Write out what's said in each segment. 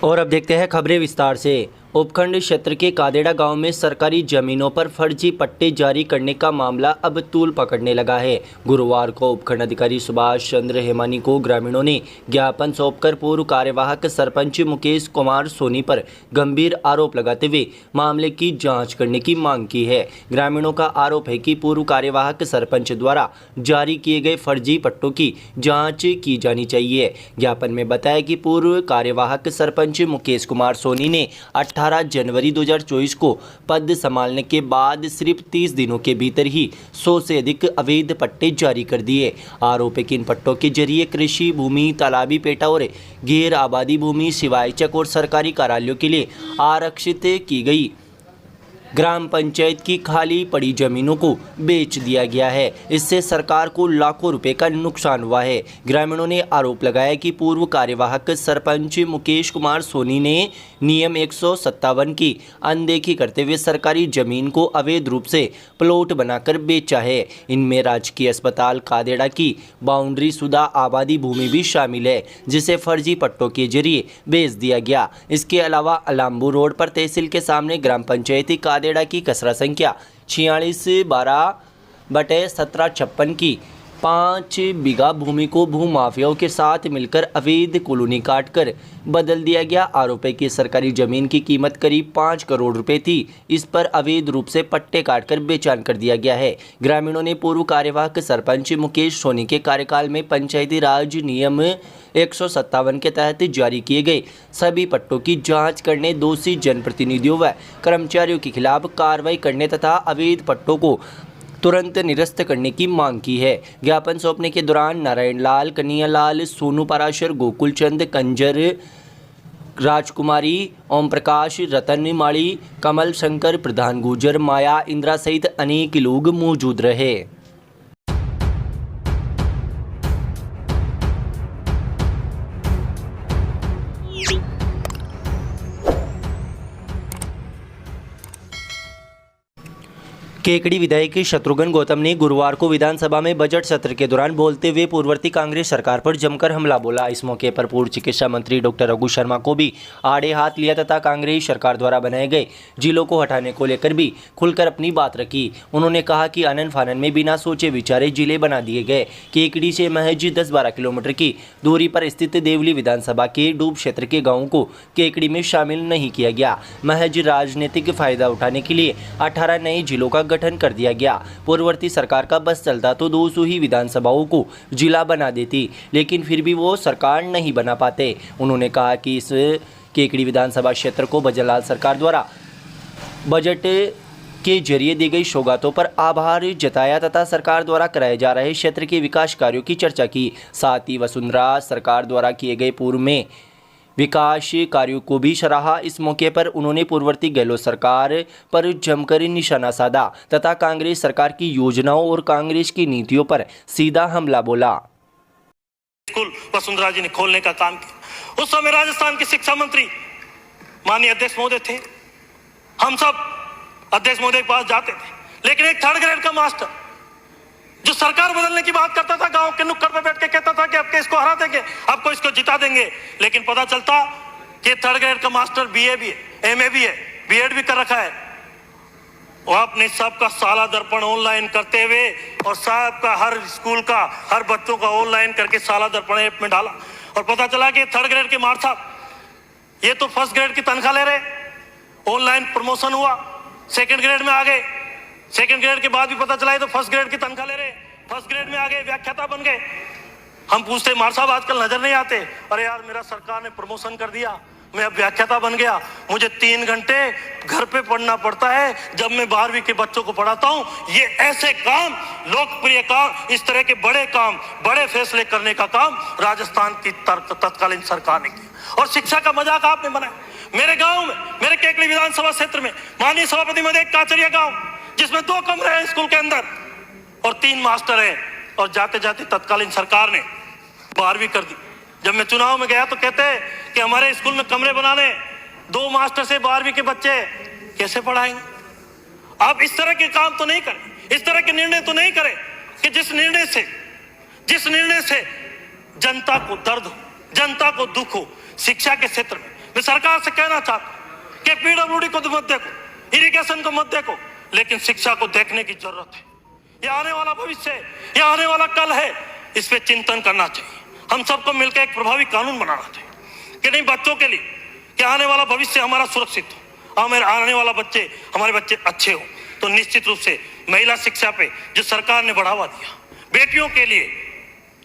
और अब देखते हैं खबरें विस्तार से। उपखंड क्षेत्र के कादेड़ा गांव में सरकारी जमीनों पर फर्जी पट्टे जारी करने का मामला अब तूल पकड़ने लगा है। गुरुवार को उपखंड अधिकारी सुभाष चंद्र हेमानी को ग्रामीणों ने ज्ञापन सौंपकर पूर्व कार्यवाहक सरपंच मुकेश कुमार सोनी पर गंभीर आरोप लगाते हुए मामले की जांच करने की मांग की है। ग्रामीणों का आरोप है कि पूर्व कार्यवाहक सरपंच द्वारा जारी किए गए फर्जी पट्टों की जाँच की जानी चाहिए। ज्ञापन में बताया कि पूर्व कार्यवाहक सरपंच मुकेश कुमार सोनी ने 18 जनवरी 2024 को पद संभालने के बाद सिर्फ 30 दिनों के भीतर ही 100 से अधिक अवैध पट्टे जारी कर दिए। आरोप है कि इन पट्टों के जरिए कृषि भूमि, तालाबी पेटा और गैर आबादी भूमि, सिवाय चक और सरकारी कार्यालयों के लिए आरक्षित की गई ग्राम पंचायत की खाली पड़ी जमीनों को बेच दिया गया है। इससे सरकार को लाखों रुपए का नुकसान हुआ है। ग्रामीणों ने आरोप लगाया कि पूर्व कार्यवाहक सरपंच मुकेश कुमार सोनी ने नियम 157 की अनदेखी करते हुए सरकारी जमीन को अवैध रूप से प्लॉट बनाकर बेचा है। इनमें राजकीय अस्पताल कादेड़ा की बाउंड्री शुदा आबादी भूमि भी शामिल है, जिसे फर्जी पट्टों के जरिए बेच दिया गया। इसके अलावा अलाम्बू रोड पर तहसील के सामने ग्राम पंचायती कादेड़ा की कचरा संख्या 46/12/1756 की 5 बीघा भूमि को भूमाफियाओं के साथ मिलकर अवैध कॉलोनी काटकर बदल दिया गया। आरोप है कि सरकारी जमीन की कीमत करीब 5 करोड़ रुपए थी। इस पर अवैध रूप से पट्टे काटकर बेचान कर दिया गया है। ग्रामीणों ने पूर्व कार्यवाहक सरपंच मुकेश सोनी के कार्यकाल में पंचायती राज नियम 157 के तहत जारी किए गए सभी पट्टों की जांच करने, दोषी जनप्रतिनिधियों व कर्मचारियों के खिलाफ कार्रवाई करने तथा अवैध पट्टों को तुरंत निरस्त करने की मांग की है। ज्ञापन सौंपने के दौरान नारायण लाल, कन्हैया लाल, सोनू पराशर, गोकुल चंद, कंजर, राजकुमारी, ओम प्रकाश, रतन माड़ी, कमल शंकर, प्रधान गुजर, माया, इंदिरा सहित अनेक लोग मौजूद रहे। केकड़ी विधायक शत्रुघ्न गौतम ने गुरुवार को विधानसभा में बजट सत्र के दौरान बोलते हुए पूर्ववर्ती कांग्रेस सरकार पर जमकर हमला बोला। इस मौके पर पूर्व चिकित्सा मंत्री डॉक्टर रघु शर्मा को भी आड़े हाथ लिया तथा कांग्रेस सरकार द्वारा बनाए गए जिलों को हटाने को लेकर भी खुलकर अपनी बात रखी। उन्होंने कहा कि आनन फानन में बिना सोचे विचारे जिले बना दिए गए। केकड़ी से महज 10-12 किलोमीटर की दूरी पर स्थित देवली विधानसभा के डूब क्षेत्र के गाँवों को केकड़ी में शामिल नहीं किया गया। महज राजनीतिक फायदा उठाने के लिए 18 नए जिलों का गठन कर दिया गया। पूर्ववर्ती सरकार का बस चलता तो 200 ही विधानसभाओं को जिला बना देती, लेकिन फिर भी वो सरकार नहीं बना पाते। उन्होंने कहा कि इस केकड़ी विधानसभा क्षेत्र को भजनलाल सरकार द्वारा बजट के जरिए दी गई सौगातों पर आभार जताया तथा सरकार द्वारा कराए जा रहे क्षेत्र के विकास कार्यों की चर्चा की। साथ ही वसुंधरा सरकार द्वारा किए गए पूर्व में विकास कार्यों को भी सराहा। इस मौके पर उन्होंने पूर्ववर्ती गहलोत सरकार पर जमकर निशाना साधा तथा कांग्रेस सरकार की योजनाओं और कांग्रेस की नीतियों पर सीधा हमला बोला। स्कूल वसुंधरा जी ने खोलने का काम किया। उस समय राजस्थान के शिक्षा मंत्री माननीय अध्यक्ष महोदय थे। हम सब अध्यक्ष महोदय के पास जाते थे, लेकिन एक 3rd ग्रेड का मास्टर जो सरकार बदलने की बात करता था, गांव के नुक्कड़ पे बैठ के कहता था कि अब के इसको हरा देंगे, आपको इसको जिता देंगे, लेकिन पता चलता कि 3rd ग्रेड का मास्टर बीए भी है, एमए भी है, बीएड भी कर रखा है। वो आपने सबका साला दर्पण ऑनलाइन करते हुए और साहब का हर स्कूल का हर बच्चों का ऑनलाइन करके साला दर्पण ऐप में डाला और पता चला कि 3rd ग्रेड के मार साहब ये तो 1st ग्रेड की तनख्वाह ले रहे। ऑनलाइन प्रमोशन हुआ, 2nd ग्रेड में आ गए। 2nd ग्रेड के बाद भी पता चला तो 1st ग्रेड की तनख्वाह ले रहे। 1st ग्रेड में आ गए, व्याख्याता बन गए। हम पूछते मार साहब आजकल नजर नहीं आते। अरे यार मेरा सरकार ने प्रमोशन कर दिया, मैं अब व्याख्याता बन गया। मुझे 3 घंटे घर पे पढ़ना पड़ता है जब मैं 12वीं के बच्चों को पढ़ाता हूं। ये ऐसे काम, लोकप्रिय काम, इस तरह के बड़े काम, बड़े फैसले करने का काम राजस्थान की तत्कालीन सरकार ने किया और शिक्षा का मजाक आपने बनाया। मेरे गांव में, मेरे केकड़ी विधानसभा क्षेत्र में माननीय सभापति महोदय काचरिया गांव जिसमें 2 कमरे हैं स्कूल के अंदर और 3 मास्टर हैं, और जाते जाते तत्कालीन सरकार ने 12वीं कर दी। जब मैं चुनाव में गया तो कहते कि हमारे स्कूल में कमरे बनाने, 2 मास्टर से 12वीं के बच्चे कैसे पढ़ाएंगे। आप इस तरह के काम तो नहीं करें, इस तरह के निर्णय तो नहीं करें कि जिस निर्णय से जनता को दर्द हो, जनता को दुख हो। शिक्षा के क्षेत्र में मैं सरकार से कहना चाहता हूं कि पीडब्ल्यूडी को तो मत देखो, इरिगेशन को मत देखो, लेकिन शिक्षा को देखने की जरूरत है। ये आने वाला भविष्य है, ये आने वाला कल है, इस पे चिंतन करना चाहिए। हम सबको मिलकर एक प्रभावी कानून बनाना चाहिए कि नहीं, बच्चों के लिए कि आने वाला भविष्य हमारा सुरक्षित हो, हमारे आने वाला हमारे बच्चे अच्छे हो। तो निश्चित रूप से महिला शिक्षा पे जो सरकार ने बढ़ावा दिया, बेटियों के लिए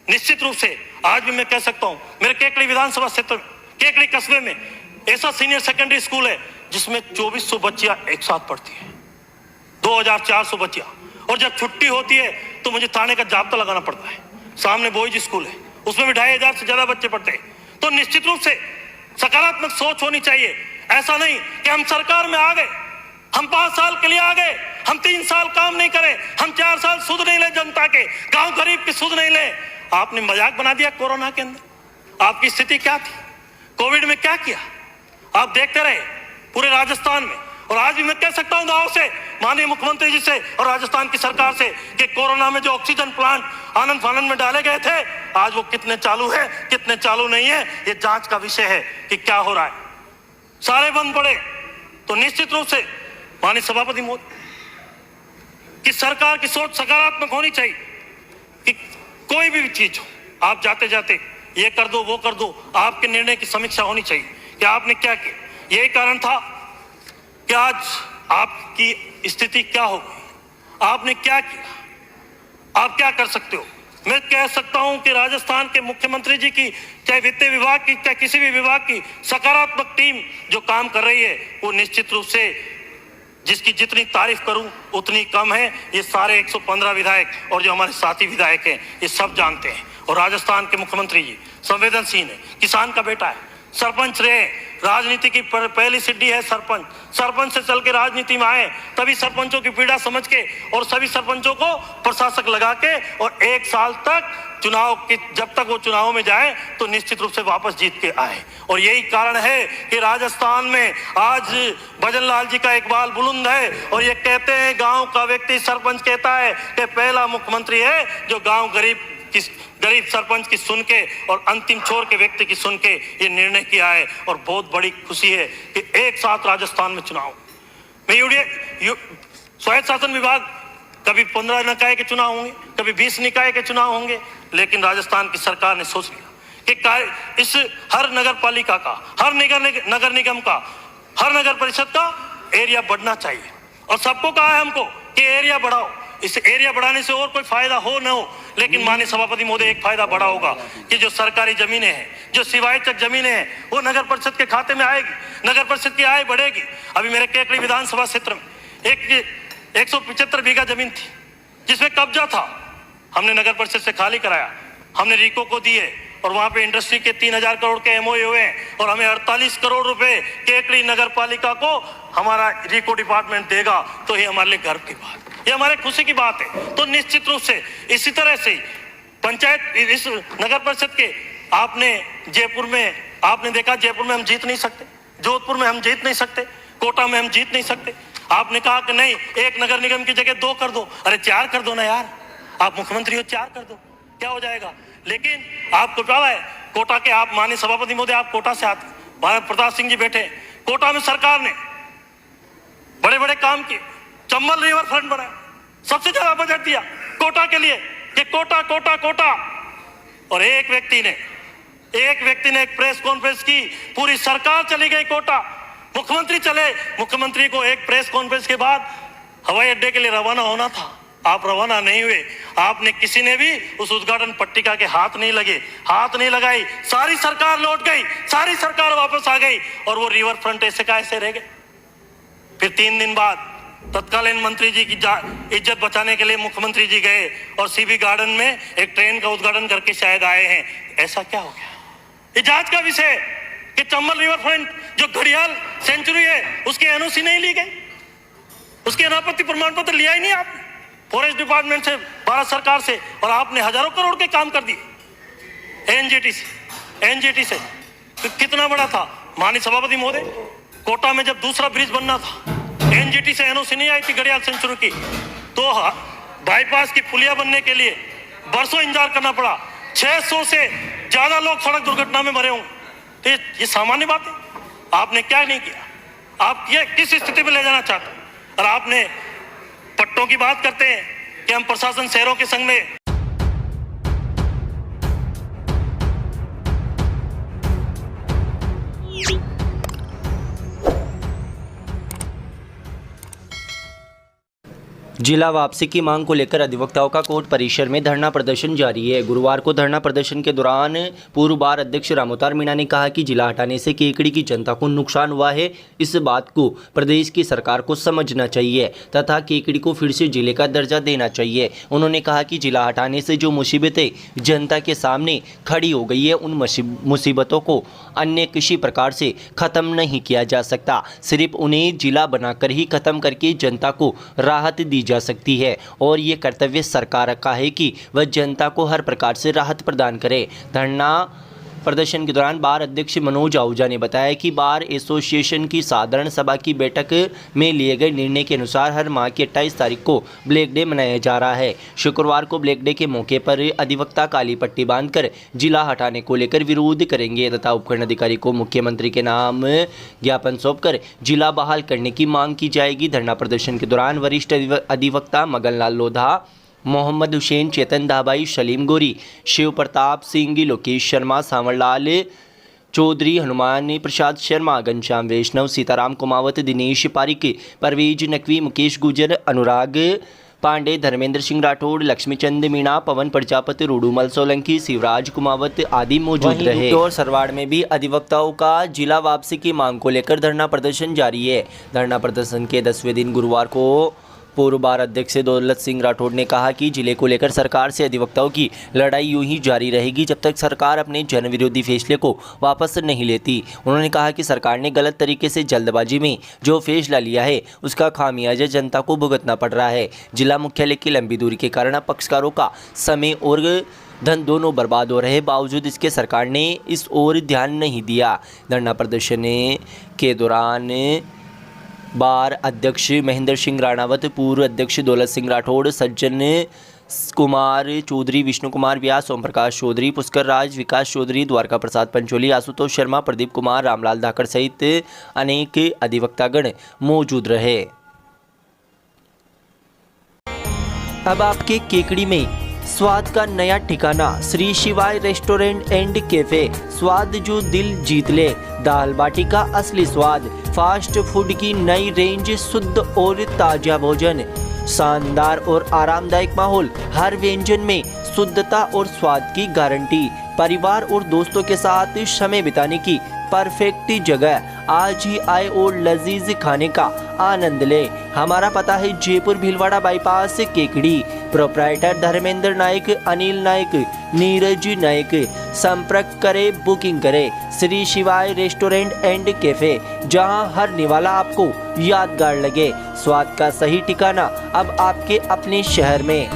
निश्चित रूप से आज भी मैं कह सकता हूं, मेरे केकड़ी विधानसभा क्षेत्र केकड़ी कस्बे में ऐसा सीनियर सेकेंडरी स्कूल है जिसमें 2400 बच्चियां एक साथ पढ़ती है, 2400 बच्चियां, और जब छुट्टी होती है तो मुझे थाने का जाब्ता लगाना पड़ता है। सामने बॉयज स्कूल है, उसमें भी 2500 से ज्यादा बच्चे पढ़ते हैं। तो निश्चित रूप से सकारात्मक सोच होनी चाहिए। ऐसा नहीं कि हम सरकार में आ गए, हम 5 साल के लिए आ गए, हम 3 साल काम नहीं करें, हम 4 साल सुध नहीं ले जनता के, गांव गरीब की सुध नहीं ले। आपने मजाक बना दिया कोरोना के अंदर। आपकी स्थिति क्या थी, कोविड में क्या किया, आप देखते रहे पूरे राजस्थान में। और आज भी मैं कह सकता हूं गांव से, माननीय मुख्यमंत्री जी से और राजस्थान की सरकार से कि कोरोना में जो ऑक्सीजन प्लांट आनंद फानंद में डाले गए थे, आज वो कितने चालू है, कितने चालू नहीं है, ये जांच का विषय है कि क्या हो रहा है। सारे बंद पड़े। तो निश्चित रूप से माननीय सभापति मोदी की सरकार की सोच सकारात्मक होनी चाहिए कि कोई भी चीज हो, आप जाते जाते ये कर दो वो कर दो, आपके निर्णय की समीक्षा होनी चाहिए कि आपने क्या किया। यही कारण था कि आज आपकी स्थिति क्या हो गई, आपने क्या किया, आप क्या कर सकते हो। मैं कह सकता हूं कि राजस्थान के मुख्यमंत्री जी की, चाहे वित्त विभाग की, चाहे किसी भी विभाग की सकारात्मक टीम जो काम कर रही है, वो निश्चित रूप से जिसकी जितनी तारीफ करूं उतनी कम है। ये सारे 115 विधायक और जो हमारे साथी विधायक हैं, ये सब जानते हैं। और राजस्थान के मुख्यमंत्री जी संवेदनशील है, किसान का बेटा है, सरपंच रहे, राजनीति की पहली सीढ़ी है सरपंच। सरपंच से चल के राजनीति में आए, तभी सरपंचों की पीड़ा समझ के और सभी सरपंचों को प्रशासक लगा के और 1 साल तक चुनाव की, जब तक वो चुनाव में जाए तो निश्चित रूप से वापस जीत के आए। और यही कारण है कि राजस्थान में आज भजन लाल जी का इकबाल बुलंद है। और ये कहते हैं, गांव का व्यक्ति सरपंच कहता है कि पहला मुख्यमंत्री है जो गांव गरीब सरपंच की सुन के और अंतिम छोर के व्यक्ति की सुन के ये निर्णय किया है। और बहुत बड़ी खुशी है कि एक साथ राजस्थान में चुनाव में स्वायत्त शासन विभाग, कभी 15 निकाय के चुनाव होंगे, कभी 20 निकाय के चुनाव होंगे, लेकिन राजस्थान की सरकार ने सोच लिया कि इस हर नगर पालिका का, हर नगर निगम का, हर नगर परिषद का एरिया बढ़ना चाहिए। और सबको कहा है हमको कि एरिया बढ़ाओ। इस एरिया बढ़ाने से और कोई फायदा हो न हो, लेकिन माननीय सभापति महोदय एक फायदा बड़ा होगा कि जो सरकारी जमीनें हैं, जो सिवायचक जमीनें हैं, वो नगर परिषद के खाते में आएगी, नगर परिषद की आय बढ़ेगी। अभी मेरे केकड़ी विधानसभा क्षेत्र में 175 बीघा जमीन थी जिसमें कब्जा था, हमने नगर परिषद से खाली कराया, हमने रीको को दिए और वहां पे इंडस्ट्री के 3000 करोड़ के एमओयू हुए हैं और हमें 48 करोड़ रुपए केकड़ी नगर पालिका को हमारा रीको डिपार्टमेंट देगा। तो ये हमारे लिए गर्व की बात, ये हमारे खुशी की बात है। तो निश्चित रूप से इसी तरह से पंचायत, इस नगर परिषद के, आपने जयपुर में आपने देखा, जयपुर में हम जीत नहीं सकते, जोधपुर में हम जीत नहीं सकते, कोटा में हम जीत नहीं सकते। आपने कहा कि नहीं, एक नगर निगम की जगह 2 कर दो। अरे 4 कर दो ना यार, आप मुख्यमंत्री हो, 4 कर दो, क्या हो जाएगा। लेकिन आपको पता है, कोटा के, आप माननीय सभापति महोदय आप कोटा से आते, महाराज प्रताप सिंह जी बैठे, कोटा में सरकार ने बड़े बड़े काम किए, चंबल रिवर फ्रंट बनाया, सबसे ज्यादा बजट दिया कोटा के लिए कि कोटा कोटा कोटा। और एक व्यक्ति ने एक प्रेस कॉन्फ्रेंस की, पूरी सरकार चली गई कोटा, मुख्यमंत्री चले, मुख्यमंत्री को एक प्रेस कॉन्फ्रेंस के बाद हवाई अड्डे के लिए रवाना होना था, आप रवाना नहीं हुए। आपने, किसी ने भी उस उद्घाटन पट्टिका के हाथ नहीं लगाई, सारी सरकार लौट गई, सारी सरकार वापस आ गई और वो रिवर फ्रंट ऐसे का ऐसे रह गए। फिर 3 दिन बाद तत्कालीन मंत्री जी की इज्जत बचाने के लिए मुख्यमंत्री जी गए और सीबी गार्डन में एक ट्रेन का उद्घाटन करके शायद आए हैं। ऐसा क्या हो गया, ये जांच का विषय है कि चंबल रिवर फ्रंट जो घड़ियाल सेंचुरी है उसकी एनओसी नहीं ली गई, उसके अनापत्ति प्रमाण पत्र लिया ही नहीं आपने फॉरेस्ट डिपार्टमेंट से, भारत सरकार से, और आपने हजारों करोड़ के काम कर दिए एनजीटी से। तो कितना बड़ा था माननीय सभापति महोदय, कोटा में जब दूसरा ब्रिज बनना था, एनजीटी से एनओसी नहीं आई थी घड़ियाल सेंचुरी की, तो बाईपास की पुलिया बनने के लिए बरसों इंतजार करना पड़ा, 600 से ज्यादा लोग सड़क दुर्घटना में मरे होंगे। तो ये सामान्य बात है। आपने क्या नहीं किया? आप ये किस स्थिति में ले जाना चाहते हैं? और आपने पट्टों की बात करते हैं कि हम प्रशासन शहरों के संग में जिला वापसी की मांग को लेकर अधिवक्ताओं का कोर्ट परिसर में धरना प्रदर्शन जारी है। गुरुवार को धरना प्रदर्शन के दौरान पूर्व बार अध्यक्ष रामोतार मीणा ने कहा कि जिला हटाने से केकड़ी की जनता को नुकसान हुआ है। इस बात को प्रदेश की सरकार को समझना चाहिए तथा केकड़ी को फिर से जिले का दर्जा देना चाहिए। उन्होंने कहा कि जिला हटाने से जो मुसीबतें जनता के सामने खड़ी हो गई है, उन मुसीबतों को अन्य किसी प्रकार से ख़त्म नहीं किया जा सकता। सिर्फ उन्हें जिला बनाकर ही ख़त्म करके जनता को राहत दी जा सकती है और ये कर्तव्य सरकार का है कि वह जनता को हर प्रकार से राहत प्रदान करे। धरना प्रदर्शन के दौरान बार अध्यक्ष मनोज आहूजा ने बताया कि बार एसोसिएशन की साधारण सभा की बैठक में लिए गए निर्णय के अनुसार हर माह की 28 तारीख को ब्लैक डे मनाया जा रहा है। शुक्रवार को ब्लैक डे के मौके पर अधिवक्ता काली पट्टी बांधकर जिला हटाने को लेकर विरोध करेंगे तथा उपखंड अधिकारी को मुख्यमंत्री के नाम ज्ञापन सौंपकर जिला बहाल करने की मांग की जाएगी। धरना प्रदर्शन के दौरान वरिष्ठ अधिवक्ता मगनलाल लोधा, मोहम्मद हुसैन, चेतन दाबाई, सलीम गोरी, शिव प्रताप सिंह, लोकेश शर्मा, सांवरलाल चौधरी, हनुमान प्रसाद शर्मा, घनश्याम वैष्णव, सीताराम कुमावत, दिनेश पारिक, परवेज नकवी, मुकेश गुजर, अनुराग पांडे, धर्मेंद्र सिंह राठौड़, लक्ष्मीचंद मीणा, पवन प्रजापति, रूडूमल सोलंकी, शिवराज कुमावत आदि मौजूद रहे। और सरवाड़ में भी अधिवक्ताओं का जिला वापसी की मांग को लेकर धरना प्रदर्शन जारी है। धरना प्रदर्शन के 10वें दिन गुरुवार को पूर्व बार अध्यक्ष दौलत सिंह राठौड़ ने कहा कि जिले को लेकर सरकार से अधिवक्ताओं की लड़ाई यूं ही जारी रहेगी जब तक सरकार अपने जन विरोधी फैसले को वापस नहीं लेती। उन्होंने कहा कि सरकार ने गलत तरीके से जल्दबाजी में जो फैसला लिया है उसका खामियाजा जनता को भुगतना पड़ रहा है। जिला मुख्यालय की लंबी दूरी के कारण पक्षकारों का समय और धन दोनों बर्बाद हो रहे, बावजूद इसके सरकार ने इस ओर ध्यान नहीं दिया। धरना प्रदर्शन के दौरान बार अध्यक्ष महेंद्र सिंह राणावत, पूर्व अध्यक्ष दौलत सिंह राठौड़, सज्जन कुमार चौधरी, विष्णु कुमार व्यास, ओम प्रकाश चौधरी, पुष्कर राज, विकास चौधरी, द्वारका प्रसाद पंचोली, आशुतोष शर्मा, प्रदीप कुमार, रामलाल धाकड़ सहित अनेक अधिवक्तागण मौजूद रहे। अब आपके केकड़ी में स्वाद का नया ठिकाना श्री शिवाय रेस्टोरेंट एंड कैफे। स्वाद जो दिल जीत ले, दाल बाटी का असली स्वाद, फास्ट फूड की नई रेंज, शुद्ध और ताजा भोजन, शानदार और आरामदायक माहौल, हर व्यंजन में शुद्धता और स्वाद की गारंटी, परिवार और दोस्तों के साथ समय बिताने की परफेक्ट जगह। आज ही आए और लजीज खाने का आनंद ले। हमारा पता है जयपुर भीलवाड़ा बाईपास केकड़ी। प्रोप्राइटर धर्मेंद्र नायक, अनिल नायक, नीरज नायक। संपर्क करे, बुकिंग करे। श्री शिवाय रेस्टोरेंट एंड कैफे, जहां हर निवाला आपको यादगार लगे। स्वाद का सही ठिकाना अब आपके अपने शहर में।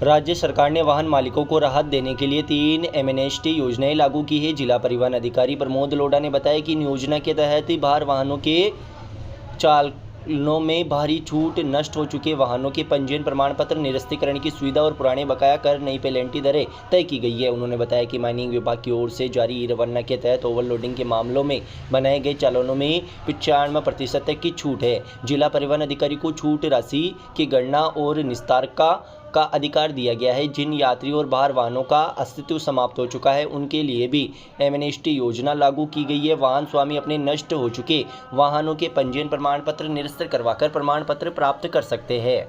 राज्य सरकार ने वाहन मालिकों को राहत देने के लिए 3 एमनेस्टी योजनाएं लागू की है। जिला परिवहन अधिकारी प्रमोद लोढ़ा ने बताया कि इन योजना के तहत बाहर वाहनों के चालनों में भारी छूट, नष्ट हो चुके वाहनों के पंजीयन प्रमाण पत्र निरस्तीकरण की सुविधा और पुराने बकाया कर नई पेनल्टी दरें तय की गई है। उन्होंने बताया कि माइनिंग विभाग की ओर से जारी रवाना के तहत ओवरलोडिंग के मामलों में बनाए गए चालानों में 95% तक की छूट है। जिला परिवहन अधिकारी को छूट राशि की गणना और निस्तार का अधिकार दिया गया है। जिन यात्री और बाहर वाहनों का अस्तित्व समाप्त हो चुका है उनके लिए भी एमनेस्टी योजना लागू की गई है। वाहन स्वामी अपने नष्ट हो चुके वाहनों के पंजीयन प्रमाण पत्र निरस्त करवाकर प्रमाण पत्र प्राप्त कर सकते हैं।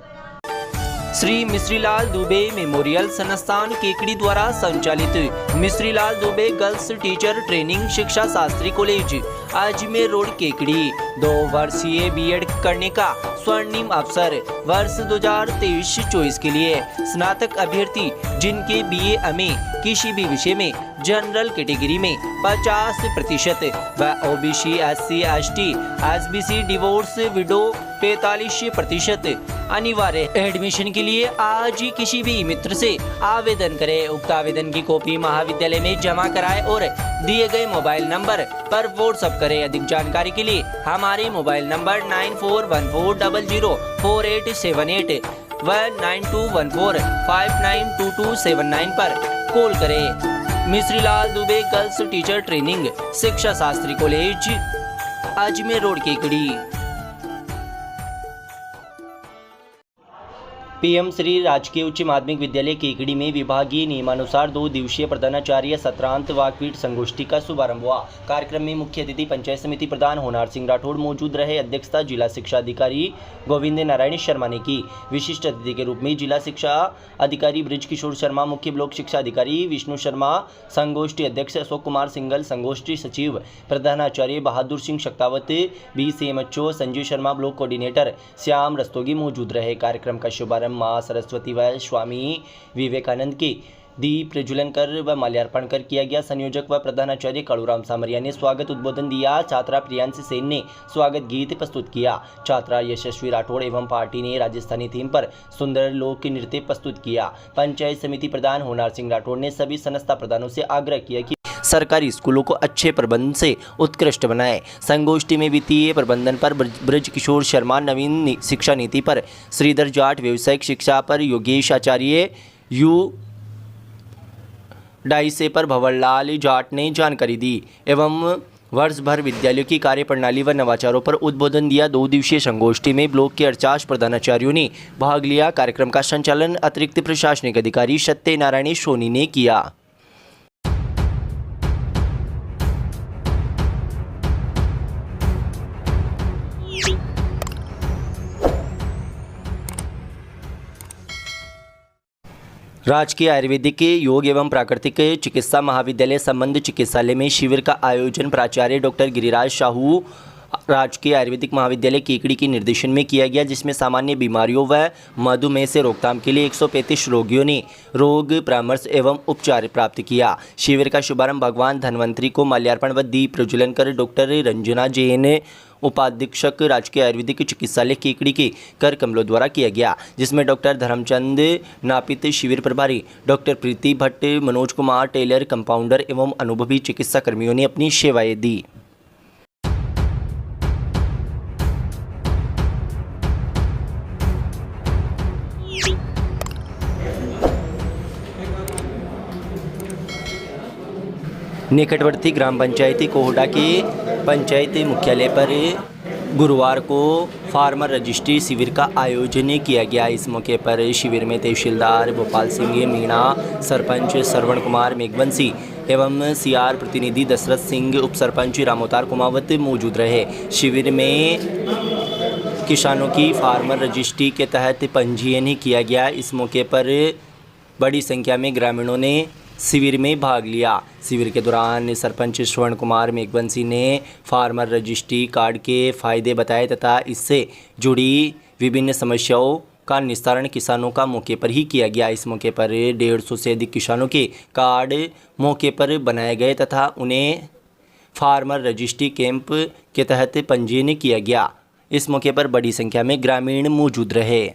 श्री मिश्रीलाल दुबे मेमोरियल संस्थान केकड़ी द्वारा संचालित Mishrilal Dubey girls teacher training Shiksha Shastri college Ajmer road Kekri 2 वर्षीय बीएड करने का स्वर्णिम अवसर। वर्ष 2023-24 के लिए स्नातक अभ्यर्थी जिनके बीए में किसी भी विषय में जनरल कैटेगरी में 50% व OBC, SC, ST, SBC, divorce, window 45% अनिवार्य। एडमिशन के लिए आज ही किसी भी मित्र से आवेदन करें। उक्त आवेदन की कॉपी महाविद्यालय में जमा कराएं और दिए गए मोबाइल नंबर पर व्हाट्सएप करें। अधिक जानकारी के लिए हमारे मोबाइल नंबर 9414004878 व 9214592279 पर कॉल करें। Mishrilal Dubey girls teacher training Shiksha Shastri college, Ajmer road, Kekri. PM Shri राजकीय उच्च माध्यमिक विद्यालय केकड़ी में विभागीय नियमानुसार 2 दिवसीय प्रधानाचार्य सत्रांत वाकपीठ संगोष्ठी का शुभारंभ हुआ। कार्यक्रम में मुख्य अतिथि पंचायत समिति प्रधान होनार सिंह राठौड़ मौजूद रहे। अध्यक्षता जिला शिक्षा अधिकारी गोविंद नारायण शर्मा ने की। विशिष्ट अतिथि के रूप में जिला शिक्षा अधिकारी ब्रिज किशोर शर्मा, मुख्य ब्लॉक शिक्षा अधिकारी विष्णु शर्मा, संगोष्ठी अध्यक्ष अशोक कुमार सिंगल, संगोष्ठी सचिव प्रधानाचार्य Bahadur Singh Shaktawat, BCMHO Sanjay Sharma, block coordinator Shyam Rastogi मौजूद रहे। कार्यक्रम का शुभारंभ मां सरस्वती व स्वामी विवेकानंद के दीप प्रज्वलन कर व माल्यार्पण कर किया गया। संयोजक व प्रधानाचार्य कालूराम सामरिया ने स्वागत उद्बोधन दिया। छात्रा प्रियांशी सेन ने स्वागत गीत प्रस्तुत किया। छात्रा यशस्वी राठौड़ एवं पार्टी ने राजस्थानी थीम पर सुंदर लोक नृत्य प्रस्तुत किया। पंचायत समिति प्रधान होनार सिंह राठौड़ ने सभी संस्था प्रधानों से आग्रह किया कि सरकारी स्कूलों को अच्छे प्रबंधन से उत्कृष्ट बनाएं। संगोष्ठी में वित्तीय प्रबंधन पर ब्रज किशोर शर्मा, नवीन शिक्षा नीति पर श्रीधर जाट, व्यवसायिक शिक्षा पर योगेश आचार्य, डाइसे पर भंवरलाल जाट ने जानकारी दी एवं वर्ष भर विद्यालयों की कार्यप्रणाली व नवाचारों पर उद्बोधन दिया। 2 दिवसीय संगोष्ठी में ब्लॉक के 48 प्रधानाचार्यों ने भाग लिया। कार्यक्रम का संचालन अतिरिक्त प्रशासनिक अधिकारी सत्यनारायण सोनी ने किया। राजकीय आयुर्वेदिक योग एवं प्राकृतिक चिकित्सा महाविद्यालय संबंध चिकित्सालय में शिविर का आयोजन प्राचार्य डॉक्टर गिरिराज साहू राजकीय आयुर्वेदिक महाविद्यालय केकड़ी के निर्देशन में किया गया, जिसमें सामान्य बीमारियों व मधुमेह से रोकथाम के लिए 135 रोगियों ने रोग परामर्श एवं उपचार प्राप्त किया। शिविर का शुभारंभ भगवान धन्वंतरी को माल्यार्पण व दीप प्रज्वलन कर डॉक्टर रंजना जैन, उपाधीक्षक राजकीय आयुर्वेदिक चिकित्सालय केकड़ी के कर कमलों द्वारा किया गया, जिसमें डॉक्टर धर्मचंद नापित, शिविर प्रभारी डॉक्टर प्रीति भट्ट, मनोज कुमार टेलर, कंपाउंडर एवं अनुभवी चिकित्सा कर्मियों ने अपनी सेवाएं दी। निकटवर्ती ग्राम पंचायती कोहड़ा के पंचायत मुख्यालय पर गुरुवार को फार्मर रजिस्ट्री शिविर का आयोजन किया गया। इस मौके पर शिविर में तहसीलदार भोपाल सिंह मीणा, सरपंच श्रवण कुमार मेघवंशी एवं CR प्रतिनिधि दशरथ सिंह, उप सरपंच रामोतार कुमावत मौजूद रहे। शिविर में किसानों की फार्मर रजिस्ट्री के तहत पंजीयन किया गया। इस मौके पर बड़ी संख्या में ग्रामीणों ने शिविर में भाग लिया। शिविर के दौरान सरपंच श्रवण कुमार मेघवंशी ने फार्मर रजिस्ट्री कार्ड के फायदे बताए तथा इससे जुड़ी विभिन्न समस्याओं का निस्तारण किसानों का मौके पर ही किया गया। इस मौके पर 150 से अधिक किसानों के कार्ड मौके पर बनाए गए तथा उन्हें फार्मर रजिस्ट्री कैंप के तहत पंजीयन किया गया। इस मौके पर बड़ी संख्या में ग्रामीण मौजूद रहे।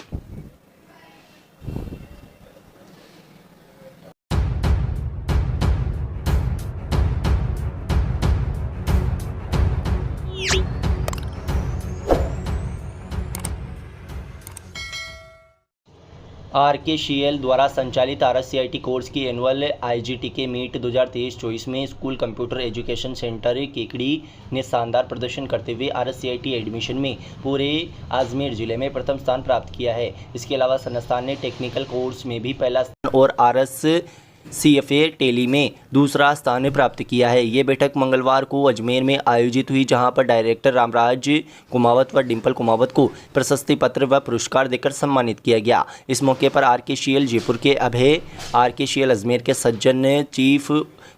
RKCL द्वारा संचालित RSCIT कोर्स की एनुअल IGTK मीट 2023-24 में school computer education centre Kekri ने शानदार प्रदर्शन करते हुए RSCIT एडमिशन में पूरे अजमेर जिले में प्रथम स्थान प्राप्त किया है। इसके अलावा संस्थान ने टेक्निकल कोर्स में भी पहला स्थान और RSCFA टेली में दूसरा स्थान प्राप्त किया है। ये बैठक मंगलवार को अजमेर में आयोजित हुई, जहां पर डायरेक्टर रामराज कुमावत व डिम्पल कुमावत को प्रशस्ति पत्र व पुरस्कार देकर सम्मानित किया गया। इस मौके पर RKCL जयपुर के अभय, RKCL अजमेर के सज्जन, chief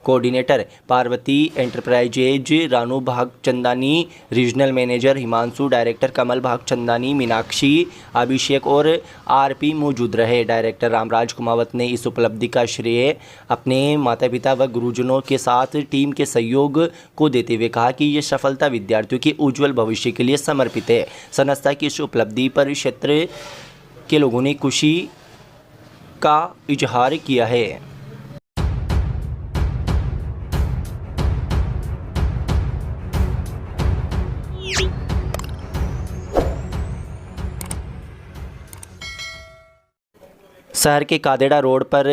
coordinator Parvati enterprises Ranu Bhagchandani, regional manager Himanshu, director Kamal Bhagchandani, Meenakshi, Abhishek और RP मौजूद रहे। डायरेक्टर रामराज कुमावत ने इस उपलब्धि का श्रेय अपने माता पिता व गुरुजनों के साथ टीम के सहयोग को देते हुए कहा कि ये सफलता विद्यार्थियों के उज्जवल भविष्य के लिए समर्पित है। संस्था की इस उपलब्धि पर क्षेत्र के लोगों ने खुशी का इजहार किया है। शहर के कादेड़ा रोड पर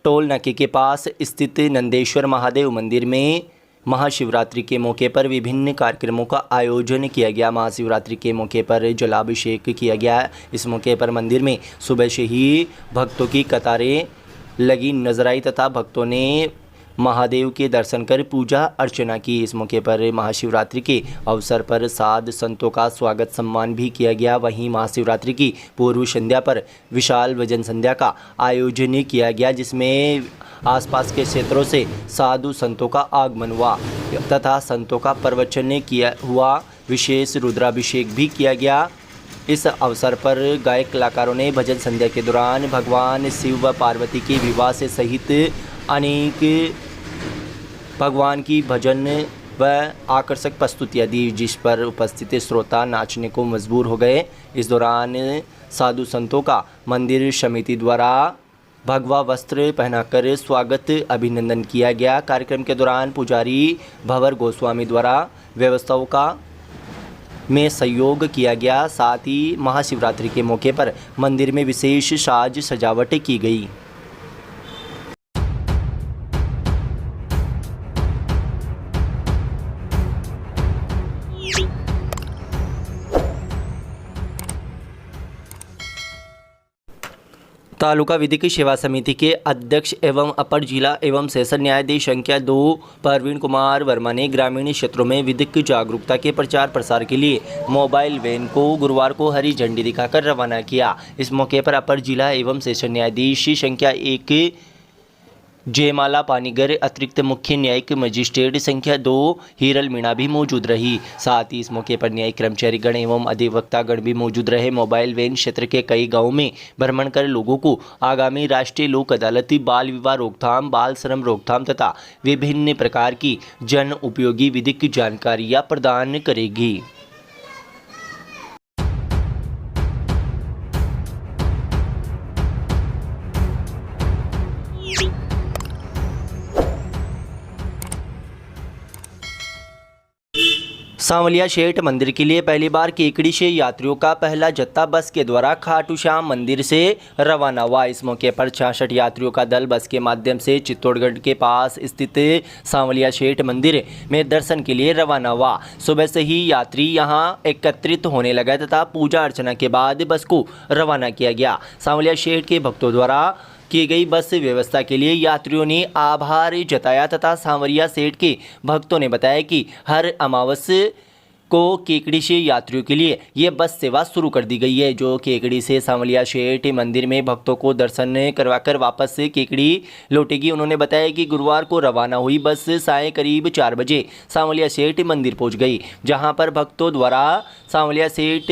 टोल नाके के पास स्थित नंदेश्वर महादेव मंदिर में महाशिवरात्रि के मौके पर विभिन्न कार्यक्रमों का आयोजन किया गया। महाशिवरात्रि के मौके पर जलाभिषेक किया गया। इस मौके पर मंदिर में सुबह से ही भक्तों की कतारें लगी नजर आई तथा भक्तों ने महादेव के दर्शन कर पूजा अर्चना की। इस मौके पर महाशिवरात्रि के अवसर पर साध संतों का स्वागत सम्मान भी किया गया। वहीं महाशिवरात्रि की पूर्व संध्या पर विशाल भजन संध्या का आयोजन किया गया, जिसमें आसपास के क्षेत्रों से साधु संतों का आगमन हुआ तथा संतों का प्रवचन किया हुआ। विशेष रुद्राभिषेक भी किया गया। इस अवसर पर गायक कलाकारों ने भजन संध्या के दौरान भगवान शिव व पार्वती के विवाह से सहित अनेक भगवान की भजन व आकर्षक प्रस्तुतियाँ दी, जिस पर उपस्थित श्रोता नाचने को मजबूर हो गए। इस दौरान साधु संतों का मंदिर समिति द्वारा भगवा वस्त्र पहनाकर स्वागत अभिनंदन किया गया। कार्यक्रम के दौरान पुजारी भंवर गोस्वामी द्वारा व्यवस्थाओं का में सहयोग किया गया। साथ ही महाशिवरात्रि के मौके पर मंदिर में विशेष साज सजावट की गई। तालुका विधिक सेवा समिति के अध्यक्ष एवं अपर जिला एवं सेशन न्यायाधीश संख्या 2 परवीन कुमार वर्मा ने ग्रामीण क्षेत्रों में विधिक जागरूकता के प्रचार प्रसार के लिए मोबाइल वैन को गुरुवार को हरी झंडी दिखाकर रवाना किया। इस मौके पर अपर जिला एवं सेशन न्यायाधीश संख्या 1 जयमाला पानीगर, अतिरिक्त मुख्य न्यायिक मजिस्ट्रेट संख्या 2 हीरल मीणा भी मौजूद रही। साथ ही इस मौके पर न्यायिक कर्मचारीगण एवं अधिवक्तागण भी मौजूद रहे। मोबाइल वैन क्षेत्र के कई गांवों में भ्रमण कर लोगों को आगामी राष्ट्रीय लोक अदालत, बाल विवाह रोकथाम, बाल श्रम रोकथाम तथा विभिन्न प्रकार की जन उपयोगी विधिक जानकारियाँ प्रदान करेगी। सांवलिया शेठ मंदिर के लिए पहली बार केकड़ी से यात्रियों का पहला जत्था बस के द्वारा खाटू श्याम मंदिर से रवाना हुआ। इस मौके पर 66 यात्रियों का दल बस के माध्यम से चित्तौड़गढ़ के पास स्थित सांवलिया शेठ मंदिर में दर्शन के लिए रवाना हुआ। सुबह से ही यात्री यहां एकत्रित होने लगा तथा पूजा अर्चना के बाद बस को रवाना किया गया। सांवलिया शेठ के भक्तों द्वारा की गई बस व्यवस्था के लिए यात्रियों ने आभार जताया तथा सांवरिया सेठ के भक्तों ने बताया कि हर अमावस्या को केकड़ी से यात्रियों के लिए ये बस सेवा शुरू कर दी गई है, जो केकड़ी से सांवलिया शेठ मंदिर में भक्तों को दर्शन करवाकर वापस केकड़ी लौटेगी। उन्होंने बताया कि गुरुवार को रवाना हुई बस साय करीब 4 बजे सांवलिया शेठ मंदिर पहुंच गई, जहां पर भक्तों द्वारा सांवलिया सेठ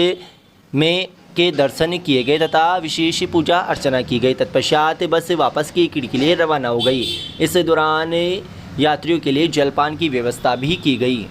में के दर्शन किए गए तथा विशेष पूजा अर्चना की गई। तत्पश्चात बस वापस केकड़ी के लिए रवाना हो गई। इस दौरान यात्रियों के लिए जलपान की व्यवस्था भी की गई।